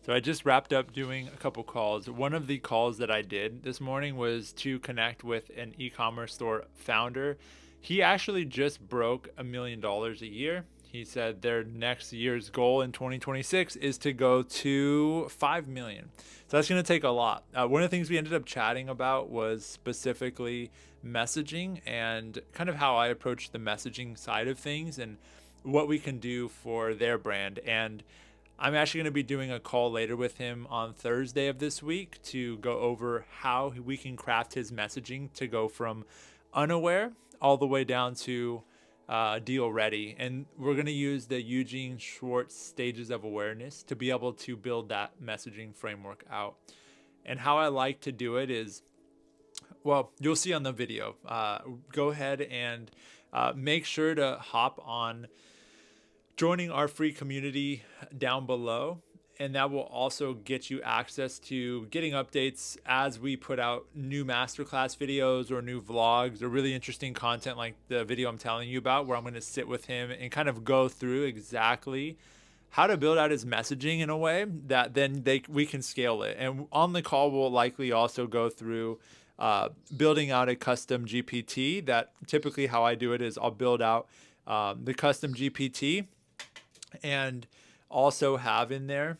So I just wrapped up doing a couple calls. One of the calls that I did this morning was to connect with an e-commerce store founder. He actually just broke $1 million a year. He said their next year's goal in 2026 is to go to 5 million. So that's going to take a lot. One of the things we ended up chatting about was specifically messaging and kind of how I approach the messaging side of things and what we can do for their brand. And I'm actually going to be doing a call later with him on Thursday of this week to go over how we can craft his messaging to go from unaware all the way down to deal ready. And we're going to use the Eugene Schwartz stages of awareness to be able to build that messaging framework out. And how I like to do it is, well, you'll see on the video. Go ahead and make sure to hop on joining our free community down below, and that will also get you access to getting updates as we put out new masterclass videos or new vlogs or really interesting content like the video I'm telling you about, where I'm going to sit with him and kind of go through exactly how to build out his messaging in a way that then we can scale it. And on the call, we'll likely also go through building out a custom GPT. That typically how I do it is I'll build out the custom GPT and also have in there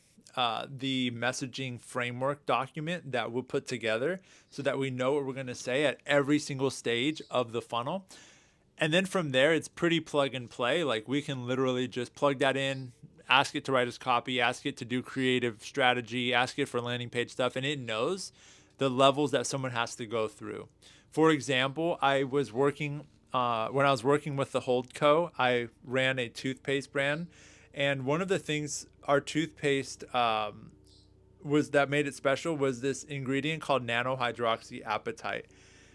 the messaging framework document that we'll put together so that we know what we're going to say at every single stage of the funnel. And then from there, it's pretty plug and play. Like we can literally just plug that in, ask it to write us copy, ask it to do creative strategy, ask it for landing page stuff, and it knows the levels that someone has to go through. For example, I was working when I was working with the Holdco, I ran a toothpaste brand, and one of the things our toothpaste was that made it special was this ingredient called nanohydroxyapatite.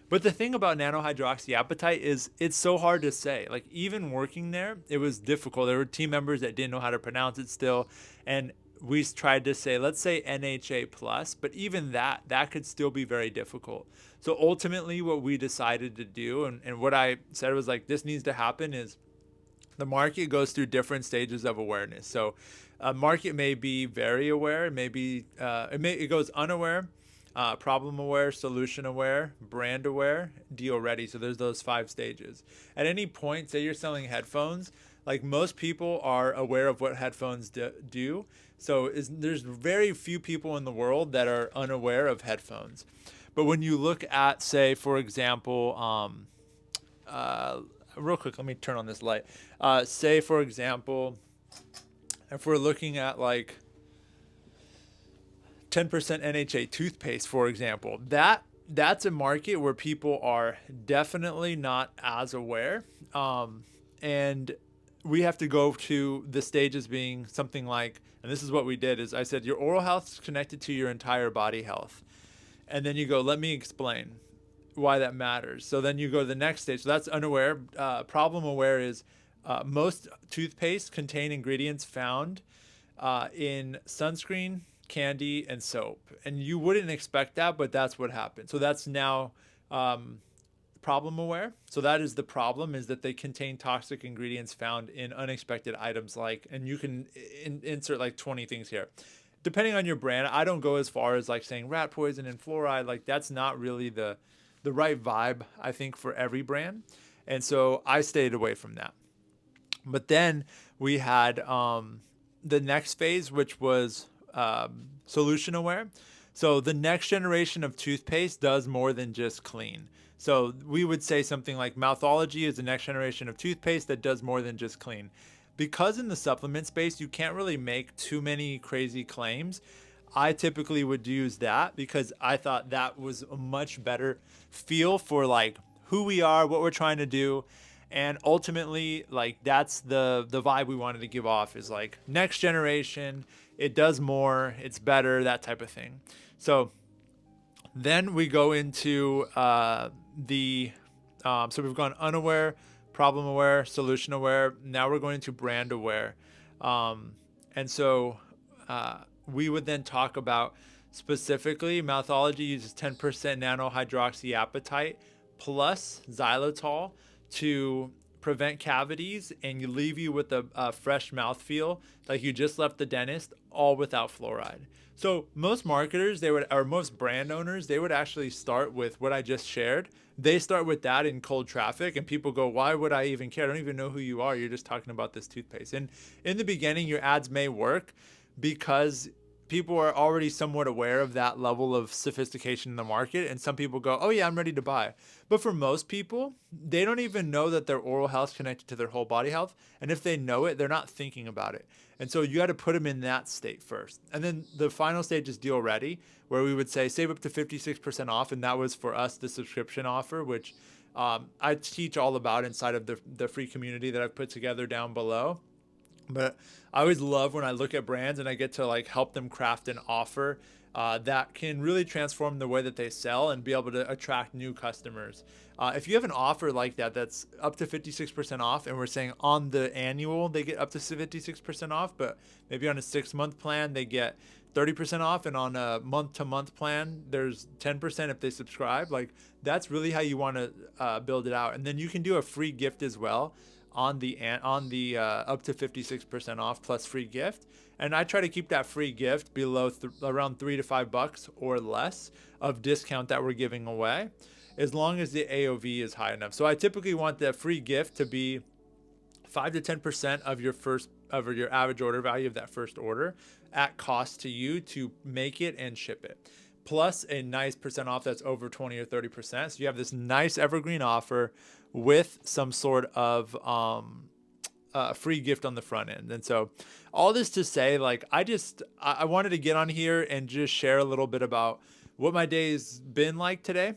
But the thing about nanohydroxyapatite is it's so hard to say. Like even working there, it was difficult. There were team members that didn't know how to pronounce it still, and we tried to say, let's say NHA plus, but even that could still be very difficult. So ultimately, what we decided to do, and what I said was like, this needs to happen is the market goes through different stages of awareness. So a market may be very aware, it goes unaware, problem aware, solution aware, brand aware, deal ready. So there's those 5 stages. At any point, say you're selling headphones, like most people are aware of what headphones do. So there's very few people in the world that are unaware of headphones. But when you look at, say, for example, real quick, let me turn on this light. Say, for example, if we're looking at like 10% NHA toothpaste, for example, that's a market where people are definitely not as aware. And we have to go to the stages being something like, and this is what we did is I said, your oral health is connected to your entire body health. And then you go, let me explain why that matters. So then you go to the next stage. So that's unaware. Problem aware is most toothpaste contain ingredients found in sunscreen, candy, and soap. And you wouldn't expect that, but that's what happened. So that's now problem aware. So that is the problem, is that they contain toxic ingredients found in unexpected items like, and you can insert like 20 things here. Depending on your brand, I don't go as far as like saying rat poison and fluoride. Like that's not really the right vibe, I think, for every brand. And so I stayed away from that. But then we had the next phase, which was solution aware. So the next generation of toothpaste does more than just clean. So we would say something like Mouthology is the next generation of toothpaste that does more than just clean. Because in the supplement space, you can't really make too many crazy claims. I typically would use that because I thought that was a much better feel for like who we are, what we're trying to do. And ultimately, like that's the vibe we wanted to give off, is like next generation, it does more, it's better, that type of thing. So then we go into so we've gone unaware, problem aware, solution aware. Now we're going to brand aware. And so we would then talk about specifically Mouthology uses 10% nanohydroxyapatite plus xylitol to prevent cavities and you leave you with a fresh mouthfeel like you just left the dentist, all without fluoride. So most marketers, or most brand owners, they would actually start with what I just shared. They start with that in cold traffic, and people go, why would I even care? I don't even know who you are. You're just talking about this toothpaste. And in the beginning, your ads may work because people are already somewhat aware of that level of sophistication in the market. And some people go, oh yeah, I'm ready to buy. But for most people, they don't even know that their oral health is connected to their whole body health. And if they know it, they're not thinking about it. And so you got to put them in that state first. And then the final stage is deal ready, where we would say save up to 56% off. And that was for us the subscription offer, which I teach all about inside of the free community that I've put together down below. But I always love when I look at brands and I get to like help them craft an offer that can really transform the way that they sell and be able to attract new customers. If you have an offer like that that's up to 56% off, and we're saying on the annual they get up to 56% off, but maybe on a 6-month plan they get 30% off, and on a month-to-month plan there's 10% if they subscribe. Like, that's really how you want to build it out. And then you can do a free gift as well on the up to 56% off plus free gift. And I try to keep that free gift below around $3 to $5 or less of discount that we're giving away, as long as the AOV is high enough. So I typically want that free gift to be 5 to 10% of your average order value of that first order at cost to you to make it and ship it, plus a nice percent off that's over 20 or 30%. So you have this nice evergreen offer with some sort of free gift on the front end. And so all this to say, like, I wanted to get on here and just share a little bit about what my day's been like today.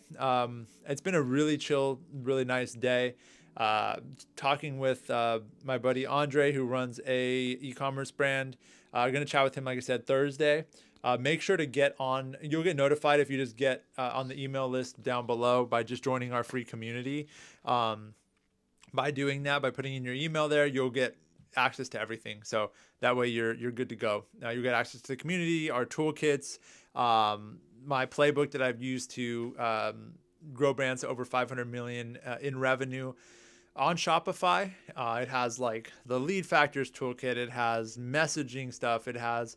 It's been a really chill, really nice day. Talking with my buddy Andre, who runs a e-commerce brand. I'm going to chat with him, like I said, Thursday. Make sure to get on. You'll get notified if you just get on the email list down below by just joining our free community. By doing that, by putting in your email there, you'll get access to everything. So that way you're good to go. You'll get access to the community, our toolkits, my playbook that I've used to grow brands to over 500 million in revenue on Shopify. It has like the lead factors toolkit. It has messaging stuff. It has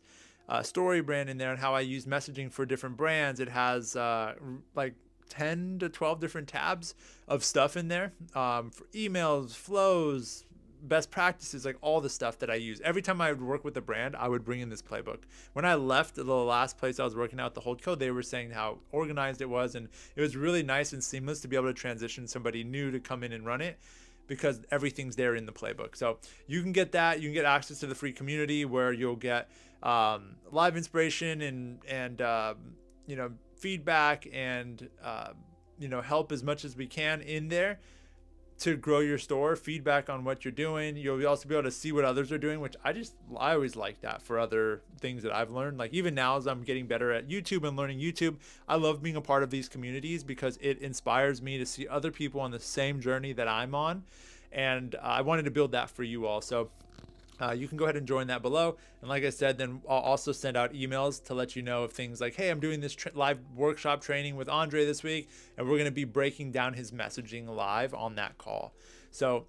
story brand in there and how I use messaging for different brands. It has like 10 to 12 different tabs of stuff in there for emails, flows, best practices, like all the stuff that I use. Every time I would work with a brand, I would bring in this playbook. When I left the last place I was working out, the Holdco, they were saying how organized it was, and it was really nice and seamless to be able to transition somebody new to come in and run it, because everything's there in the playbook. So you can get that. You can get access to the free community where you'll get live inspiration and feedback and help as much as we can in there to grow your store, feedback on what you're doing. You'll also be able to see what others are doing, which I always like that for other things that I've learned. Like, even now as I'm getting better at YouTube and learning YouTube, I love being a part of these communities because it inspires me to see other people on the same journey that I'm on. And I wanted to build that for you all. So you can go ahead and join that below. And like I said, then I'll also send out emails to let you know of things like, hey, I'm doing this live workshop training with Andre this week, and we're going to be breaking down his messaging live on that call. So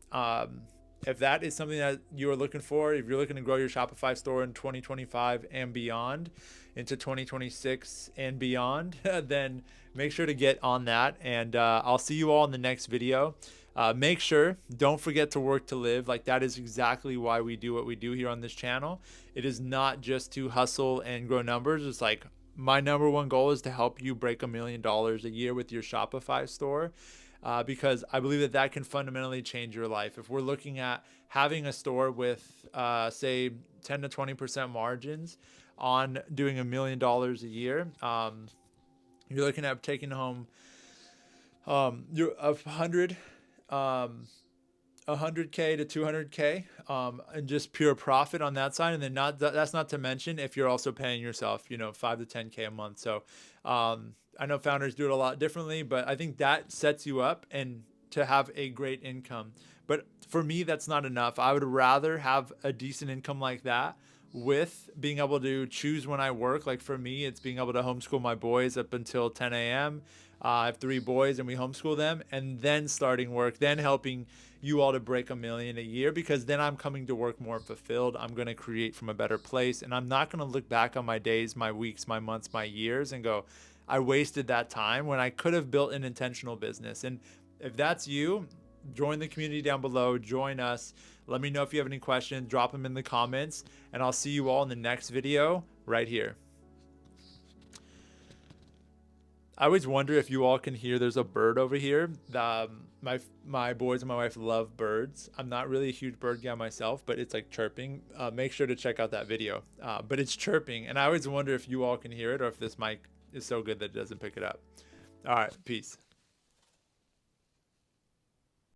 if that is something that you are looking for, if you're looking to grow your Shopify store in 2025 and beyond, into 2026 and beyond, then make sure to get on that. And I'll see you all in the next video. Make sure, don't forget to work to live. Like, that is exactly why we do what we do here on this channel. It is not just to hustle and grow numbers. It's like, my number one goal is to help you break $1 million a year with your Shopify store, because I believe that can fundamentally change your life. If we're looking at having a store with, say, 10 to 20% margins on doing $1 million a year, you're looking at taking home you're 100K to 200K and just pure profit on that side. And then that's not to mention if you're also paying yourself 5 to 10K a month. So I know founders do it a lot differently, but I think that sets you up and to have a great income. But for me, that's not enough. I would rather have a decent income like that with being able to choose when I work. Like for me, it's being able to homeschool my boys up until 10 a.m. I have 3 boys and we homeschool them, and then starting work, then helping you all to break 1 million a year, because then I'm coming to work more fulfilled. I'm going to create from a better place, and I'm not going to look back on my days, my weeks, my months, my years and go, I wasted that time when I could have built an intentional business. And if that's you, join the community down below, join us. Let me know if you have any questions, drop them in the comments, and I'll see you all in the next video right here. I always wonder if you all can hear, there's a bird over here. My boys and my wife love birds. I'm not really a huge bird guy myself, but it's like chirping. Make sure to check out that video. But it's chirping, and I always wonder if you all can hear it or if this mic is so good that it doesn't pick it up. All right, peace.